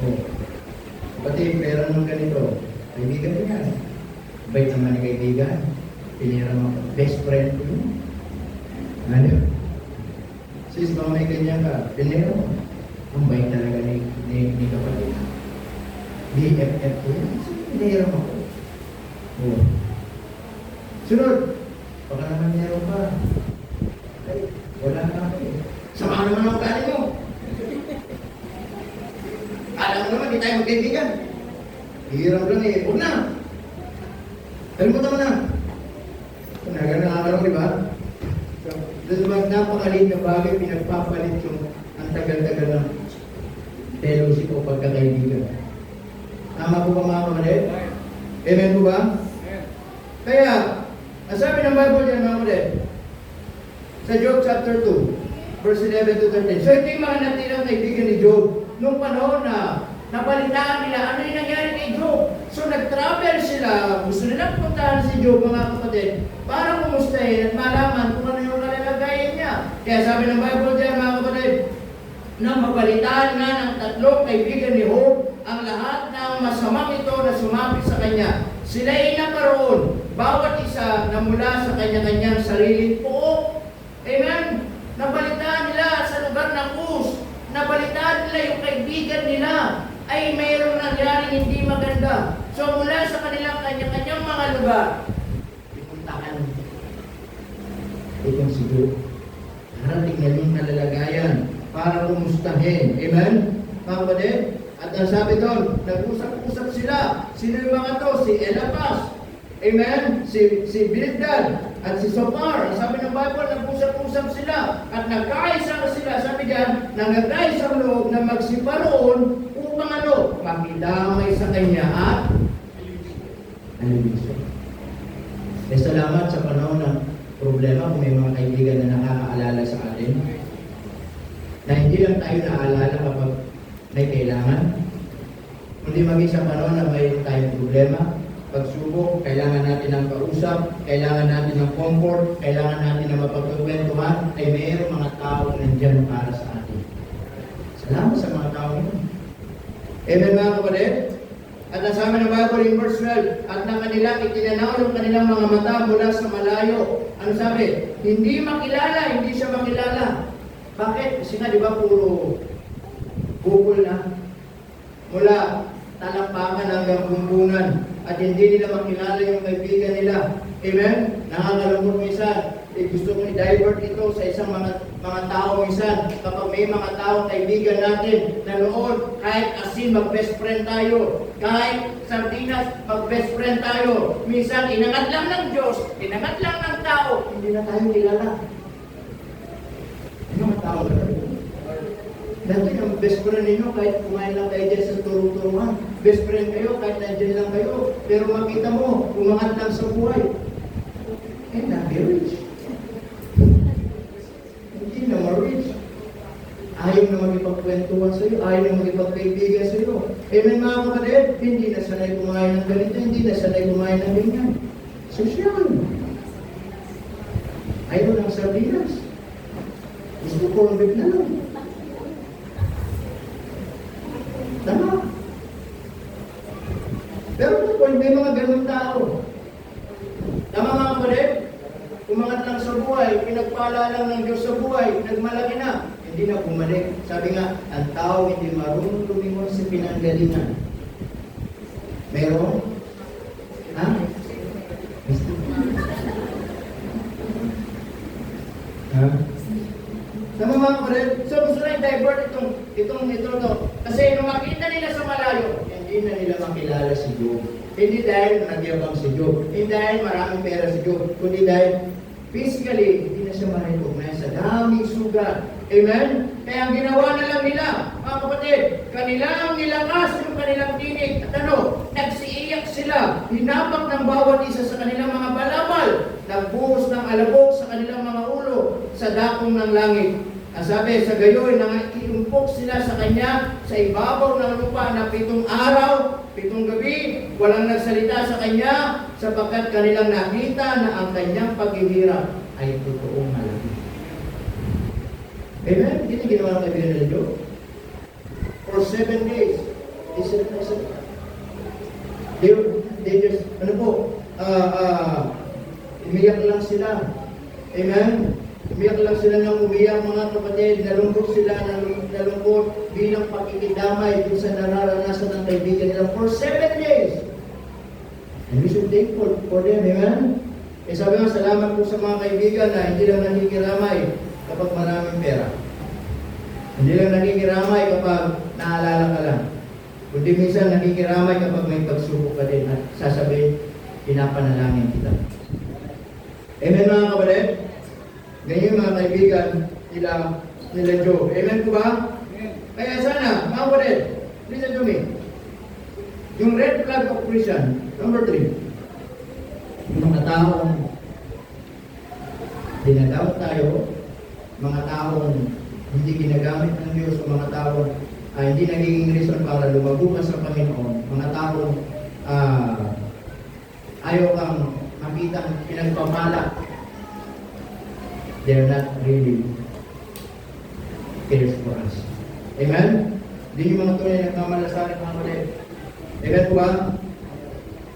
Oh. Pati yung pera ng ganito, kaibigan mo yan. Bait naman ni kaibigan. Pinira mo, best friend ko yun. Ano? Sis, baka may ganyan ka, pinira mo. Ang bait talaga ni kapatid. BFF ko yan. Pinira mo. Oh. Sunod. Baka naman meron pa. Ay, wala na ako eh. Sama naman ang ugali mo. Alam mo naman, di tayo magkaibigan. Hirap lang eh. Huwag na. Kalimutan mo na. Nakakaraw, di ba? Doon ba napakalit na bagay, pinagpapalit yung ang tagal-tagal ng fellowship o pagkakaibigan. Tama po ba mga kapatid? Amen po ba? Kaya, ang sabi ng Bible dyan mga kapatid, sa Job chapter 2, verse 11 to 13. So ito yung mga natirang kaibigan ni Job nung panahon na nabalitaan nila ano yung nangyari kay Job. So nag-travel sila, gusto nilang puntahan si Job mga kapatid para kumustahin at malaman kung ano yung kalalagayan niya. Kaya sabi ng Bible dyan mga kapatid, na mabalitaan nga ng tatlong kaibigan ni Job ang lahat ng masamang ito na sumapit sa kanya. Sila ay naparoon, bawat isa na mula sa kanya-kanyang sariling pook. Amen? Nabalitaan nila sa lugar ng Uz. Nabalitaan nila yung kaibigan nila ay mayroong nangyaring hindi maganda. So mula sa kanilang kanya-kanyang mga lugar, ipuntahan itong si Job. Harating na yung kalalagayan para kumustahin. Amen? Mga kapatid? At ang sabi doon, nag-usap-usap sila. Sino yung mga to? Si Eliphaz. Amen? Si Bildad at si Zophar. Sabi ng Bible, nag-usap-usap sila. At nagkaisa sila. Sabi diyan, nagkaisa loob na magsiparoon upang ano? Makidamay sa kanya at alibiso. Eh, salamat sa panahon ng problema kung may mga kaibigan na nakakaalala sa atin. Na hindi lang tayo naaalala kapag may kailangan. Kundi maging sa panahon na may tayong problema, pagsubok, kailangan natin ng kausap, kailangan natin ng comfort, kailangan natin ng mapagkukwentuhan, ay mayroong mga tao na nandyan para sa atin. Salamat sa mga tao yun. Amen mga kapatid? At nasabi ng Bible in verse 12, at na kanilang itinanaw yung kanilang mga mata mula sa malayo. Ano sabi? Hindi makilala, hindi siya makilala. Bakit? Kasi nga, di ba, puro bukol na. Mula talampakan hanggang bumbungan. At hindi nila makilala yung kaibigan nila. Amen? Nakakalungkot minsan. Gusto kong i-divert ito sa isang mga tao minsan. Kapag may mga tao kaibigan natin na noon, kahit asin, mag-best friend tayo. Kahit sardinas, mag-best friend tayo. Minsan, inangat lang ng Diyos, inangat lang ng tao, hindi na tayo kilala. Ano mga tao na tayo? Dati ang best friend ninyo, kahit kumain lang kayo dyan sa turong-turuan. Best friend kayo, kahit nandiyan lang kayo. Pero makita mo, umangat lang sa buhay. Eh, na-rich. Hindi na ma-rich. Ayaw na magipagkwentuhan sa iyo, ayaw na magipagkaibigan sa iyo. Eh, may mga kapatid, hindi na sanay kumain ng ganito, hindi na sanay kumain ng ganyan. Sosyal. Ayaw ng sardinas. Gusto ko ang na lang. Tama. Pero kung may mga ganun tao, tama mga kapatid, umangat lang sa buhay, pinagpala lang ng Diyos sa buhay, nagmalaki na, hindi na bumalik. Sabi nga, ang tao hindi marunong lumingon sa pinanggalingan. Meron? Ha? Ha? Tama mga kapatid, so gusto na i-divert ito. Kasi nung makita nila sa malayo, hindi na nila makilala si Job. Hindi dahil nagyabang si Job, hindi dahil maraming pera si Job, kundi dahil physically, hindi na siya ma-recognize sa daming sugat. Amen? Kaya ang ginawa na lang nila, mga kapatid, kanilang nilakas yung kanilang tinig. At nagsiiyak sila, hinapak ng bawat isa sa kanilang mga balabal, nagbuhos ng alabok sa kanilang mga ulo, sa dakong ng langit. Ang sabi, sa gayoy, iumpok sila sa kanya sa ibabaw ng lupa na 7 araw, 7 gabi, walang nagsalita sa kanya, sapagkat kanilang nakita na ang kanyang paghihirap ay totoong malaki. Amen? Hindi ginawa ng kaibigan ng Diyos. For 7 days, they just, umiyak lang sila. Amen? Umiyak lang sila ng umiyak, mga kapatid. Nalungkot sila, nalungkot bilang pakikidamay dun sa nararanasan ng kaibigan nila for 7 days. And we should thank for them, amen? Eh sabi nga, salamat po sa mga kaibigan na hindi lang nakikiramay kapag maraming pera. Hindi lang nakikiramay kapag naalala ka lang. Kundi minsan nakikiramay kapag may pagsubok ka din at sasabihin, pinapanalangin kita. Amen mga kapatid? Ganyan mga kaibigan nila Job. Amen po ba? Kaya sana, mga kapatid, listen to me. Yung red flag of Christian, number 3. Yung mga taong dinadawat tayo, mga taong hindi ginagamit ng Diyos, o mga taong hindi nagiging reason para lumago ka sa Panginoon, mga taong ayaw kang makitang pinagpapala, they're not really cares for us. Amen? Hindi yung mga tunay na nagmamalasakit mga kapatid. Amen po ba?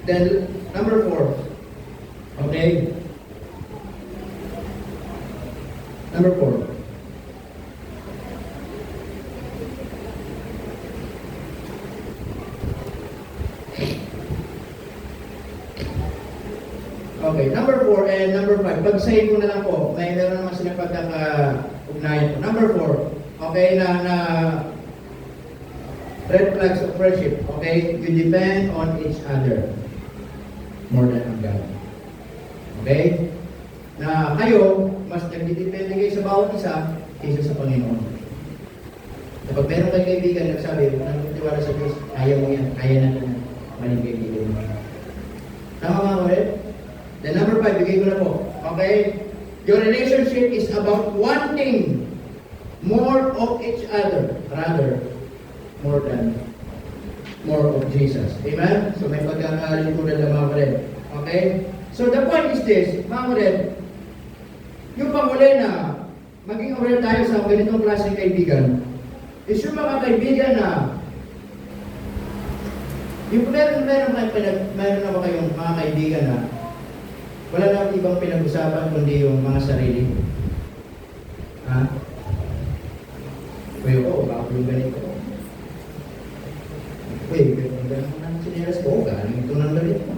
Then, number 4. Okay? Number 4. Okay, number 4 and number 5. Pagsahin ko na lang po. Meron naman sila pagkaka-ugnayan po. Number 4. Okay, na red flags of friendship. Okay, you depend on each other more than on God. Okay? Na kayo, mas nagdidepende kayo sa bawat isa kaysa sa Panginoon. Kapag meron kayong kaibigan, nagsabi, nagtitiwala sa Diyos, kaya mo yan, kaya natin yan. Maling kaibigan mo. Tama mga kapatid? Then number 5, bigay ko na po. Okay? Your relationship is about wanting more of each other, rather, more of Jesus. Amen? So may pagkakalikuran na mga kapatid. Okay? So the point is this, mga kapatid, yung panguli na maging aware tayo sa ganitong klaseng kaibigan, is yung mga kaibigan na yung meron na ba kayong mga kaibigan na wala na ibang pinag-usapan kundi yung mga sarili mo? Ha? Kuya ko, baka yung ganito. Ganito ng sinilas ko, galing ito ng galit mo.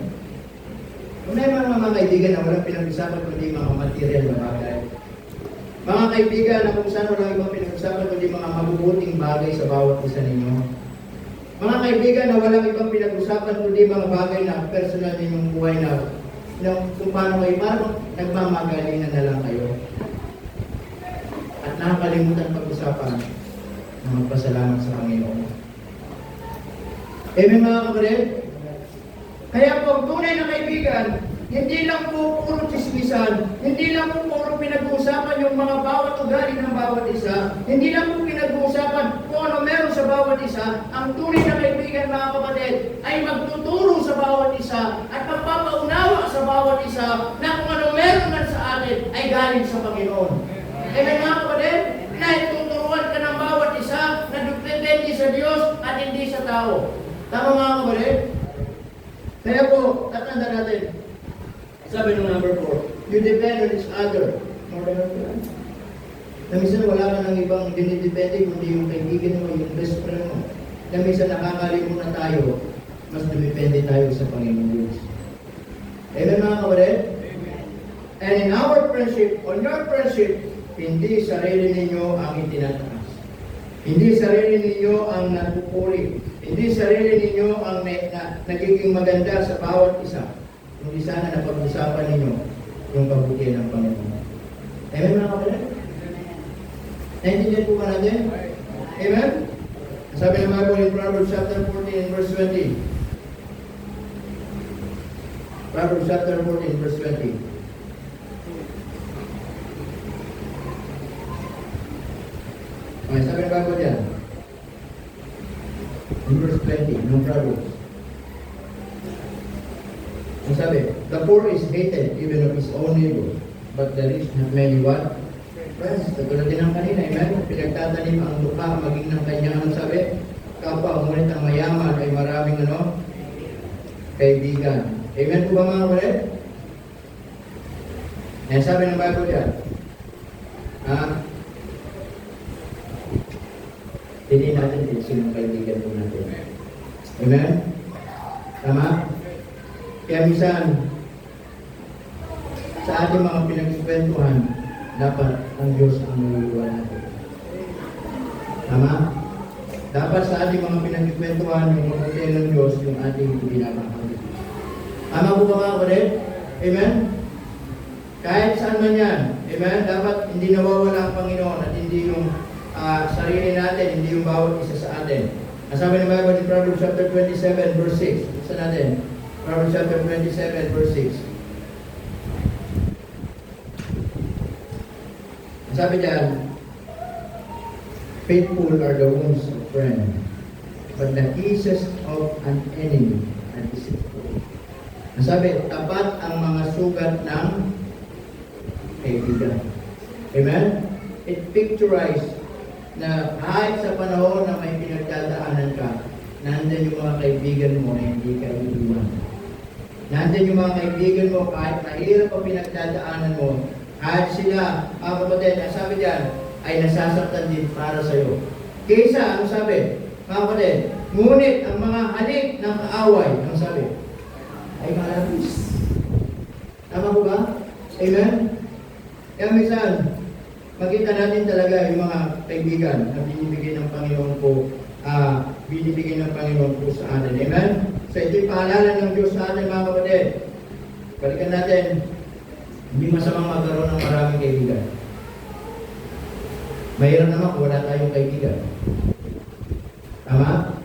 Kung may mga kaibigan na walang pinag-usapan kundi mga material na bagay. Mga kaibigan na kung saan walang ibang pinag-usapan kundi mga mabubuting bagay sa bawat isa ninyo. Mga kaibigan na walang ibang pinag-usapan kundi mga bagay na personal ninyong buhay na kung paano kayo, parang nagmamagalingan na lang kayo. At nakakalimutan pag-usapan na magpasalamat sa Panginoon. Amen mga kapatid? Kaya po, ang tunay na kaibigan, hindi lang po puro chismisan, hindi lang po puro pinag-uusapan yung mga bawat ugali ng bawat isa, hindi lang po pinag-uusapan kung ano meron sa bawat isa. Ang tunay na kaibigan mga kapatid ay magtuturo sa bawat isa at magpapaunawa sa bawat isa na kung ano meron man sa atin ay galing sa Panginoon. Amen mga kapatid? Na ituturuan ka ng bawat isa na depende sa Diyos at hindi sa tao. Tama mga kapatid? Kaya po, tatanda natin. Sabi ng number 4, you depend on each other more than on God. Na minsan wala ka ng ibang dinidepende kundi yung kaibigan mo, yung best friend mo. Na minsan nakakalimutan na tayo, mas dumipende tayo sa Panginoon Diyos. Amen mga kapatid? And in our friendship, on your friendship, hindi sarili ninyo ang itinataas. Hindi sarili ninyo ang nagpupuri. Hindi sarili ninyo ang nagiging maganda sa bawat isa. Hindi sana na pag-usapan ninyo yung kabutihan ng Panginoon. Amen mga kapatid? Naintindihan po ba natin? Amen? Sabi ng Bible in Proverbs chapter 14 and verse 20. Proverbs chapter 14 verse 20. Okay, sabi ng Bible dyan. In verse 20, ng Proverbs. Ang sabi, the poor is hated even of his own neighbor, but the rich have many what? Friends. Katulad din ng kanina, amen? Pinagtatanim ang lupa, maging ng kanyang, ano sabi? Kapwa, ngunit ang mayaman ay maraming, ano? Kaibigan. Amen po ba mga kapatid? Yan sabi ng Bible yan. Ha? Hindi natin din sinong kaibigan po natin. Amen? Tama? Kaya minsan, sa ating mga pinagkikwentuhan, dapat ang Diyos ang naluluwa natin. Tama? Dapat sa ating mga pinagkikwentuhan, yung mabuti ng Diyos, yung ating binabangkang. Tama po ba mga kapatid? Amen? Kahit saan man yan, amen? Dapat hindi nawawala ang Panginoon at hindi yung sarili natin, hindi yung bawat isa sa atin. Ang sabi ng Bible in Proverbs chapter 27 verse 6. Buksan natin. Proverbs chapter 27 verse 6. Ang sabi dyan, faithful are the wounds of friend, but the kisses of an enemy are deceitful. Ang sabi, tapat ang mga sugat ng kaibigan. Amen? It picturized na kahit sa panahon na may pinagdadaanan ka, nandun yung mga kaibigan mo na hindi ka iiwan. Nandun yung mga kaibigan mo kahit mahirap ang pinagdadaanan mo, kahit sila, mga kapatid, ang sabi diyan, ay nasasaktan din para sa iyo. Kaysa, ang sabi, mga kapatid, ngunit ang mga halik ng kaaway, ang sabi, ay malabis. Tama po ba? Amen? Kaya minsan, makita natin talaga yung mga kaibigan na binibigay ng Panginoon po, binibigay ng Panginoon po sa atin. Amen? So ito'y paalala ng Diyos sa atin mga kapatid. Balikan natin, hindi masamang magkaroon ng maraming kaibigan. Mahirap naman kung wala tayong kaibigan. Tama?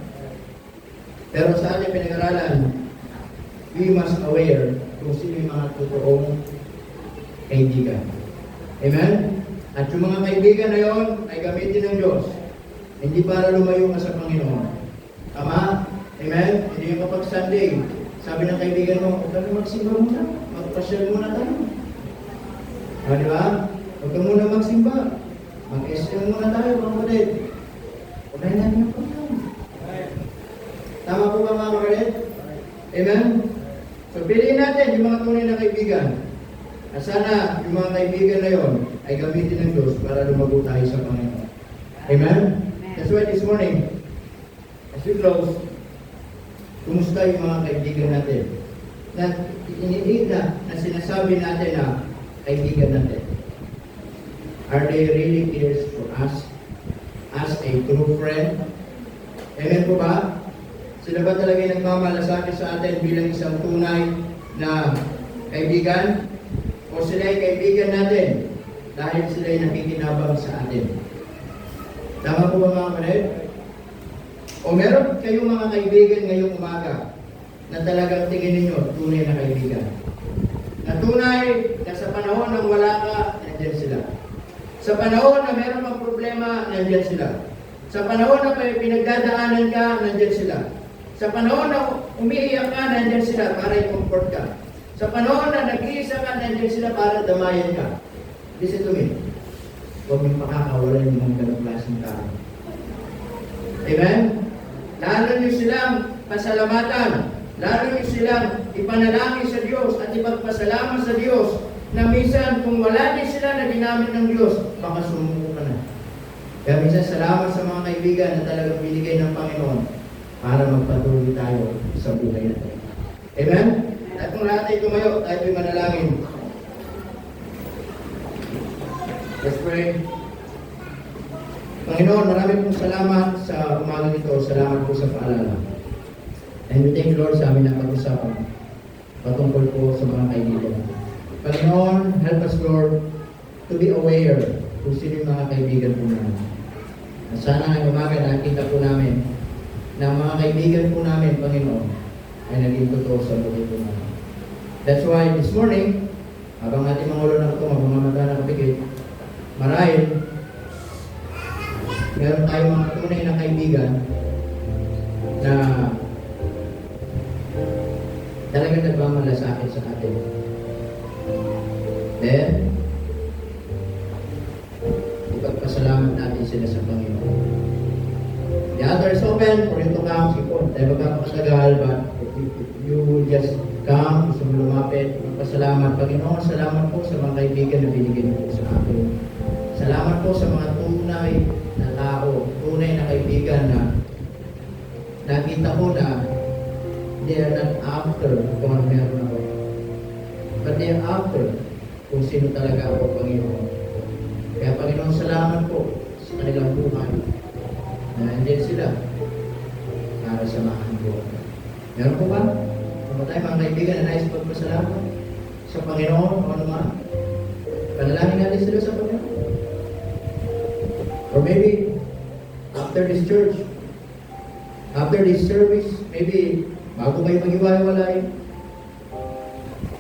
Pero sa ating pinag-aralan, we must aware kung sino yung mga totoong kaibigan. Amen? At yung mga kaibigan na yon ay gamitin ng Diyos. Hindi para lumayo ka sa Panginoon. Tama? Amen? Hindi yung kapag Sunday, sabi ng kaibigan mo, huwag ka na magsimba muna. Magpasyal muna tayo. Di ba? Huwag ka muna magsimba. Mag-SM muna tayo, mga kapatid. Huwag na natin yung Panginoon. Tama po ba mga kapatid? Amen? So, piliin natin yung mga tunay na kaibigan. At sana yung mga kaibigan na yon ay gamitin ng Diyos para lumago tayo sa Panginoon. Amen? That's why this morning, as we close, kumusta yung mga kaibigan natin? Na iniida na sinasabi natin na kaibigan natin. Are they really cares for us as a true friend? Amen po ba? Sila ba talaga yung nagmamalasakit sa atin bilang isang tunay na kaibigan? O sila ay kaibigan natin dahil sila ay nakikinabang sa atin? Tama po ba mga kapatid? O meron kayong mga kaibigan ngayong umaga na talagang tingin ninyo tunay na kaibigan? Na tunay na sa panahon ng wala ka, nandiyan sila. Sa panahon na meron mang problema, nandiyan sila. Sa panahon na may pinagdadaanan ka, nandiyan sila. Sa panahon na umiiyak ka, nandiyan sila para i-comfort ka. Sa panahon na nag-iisa ka, nandiyan sila para damayan ka. Listen to me. Huwag mong pakakawalan yung mga ganong klaseng tao. Amen? Lalo nyo silang pasalamatan. Lalo nyo silang ipanalangin sa Diyos at ipagpasalamat sa Diyos na minsan kung wala din sila na ginamit ng Diyos, baka sumuko ka na. Kaya minsan salamat sa mga kaibigan na talagang binigay ng Panginoon para magpatuloy tayo sa buhay natin. Amen? At kung lahat ay tumayo, tayo ay manalangin. Let's pray. Panginoon, marami pong salamat sa umaga nito. Salamat po sa paalala. And we thank you, Lord, sa amin na pag-usapan patungkol po sa mga kaibigan. Panginoon, help us, Lord, to be aware kung sino yung mga kaibigan po namin. At sana ngayong umaga nakita po namin na mga kaibigan po namin, Panginoon, ay naging totoo sa buhay po namin. That's why this morning, habang ating mga ulo na ito, habang mga mata na kapikit, marahil, meron tayong mga tunay na kaibigan na talagang nagmamalasakit sa atin. Then, ipagpasalamat natin sila sa Panginoon. The altar is open for you to come. Sipon, tayo magkakasagagal, but if you will just come, gusto mo lumapit, magpasalamat. Panginoon, salamat po sa mga kaibigan na binigyan mo sa akin. Salamat po sa mga tunay na tao, tunay na kaibigan na nakita ko na they are not after kung ano meron ako. But they are after kung sino talaga ako, Panginoon. Kaya Panginoon, salamat po sa kanilang buhay. Na hindi sila para sa mga buhay. Meron po ba? Kung tayo mga kaibigan na nais pagpasalamat sa Panginoon o ano man, panalangin natin sila sa Panginoon. Or maybe, after this church, after this service, maybe, bago kayo mag-iwalay,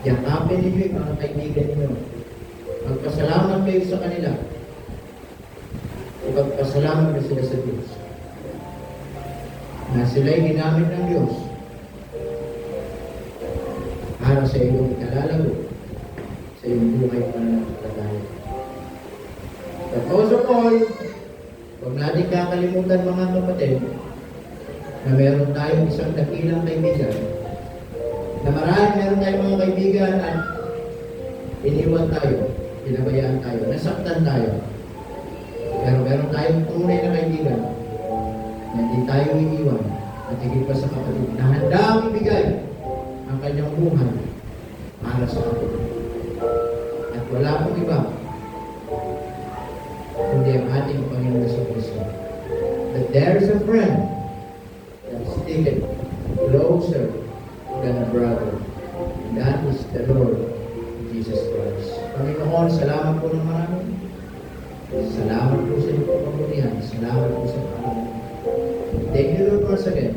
yakapin ninyo yung mga kaibigan ninyo. Magpasalamat kayo sa kanila. Magpasalamat na sila sa Diyos. Na sila'y ginamit ng Diyos para sa iyong ikalalago sa iyong buhay pananampalataya. But also all, huwag natin kakalimutan mga kapatid na meron tayong isang dakilang kaibigan na meron tayong mga kaibigan at iniwan tayo, pinabayaan tayo, nasaktan tayo. Pero meron tayong tunay na kaibigan na hindi tayo iiwan at higit pa sa kapatid na handang ibigay ang kanyang buhay para sa atin. At wala pong iba kundi ang ating Panginoon sa Kristo. That there is a friend that's taken closer than a brother. And that is the Lord Jesus Christ. Panginoon, salamat po ng marami. Salamat po sa inyong kapabutihan. Salamat po sa Panginoon. Thank you Lord once again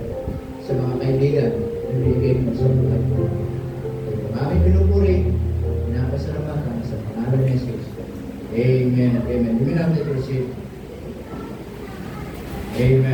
sa mga kaibigan na binigay mo sa buhay mo. Ang aming pinupuri, pinapasalamatan sa pangalan ni Jesus. Amen. Amen. You may have to proceed. Amen.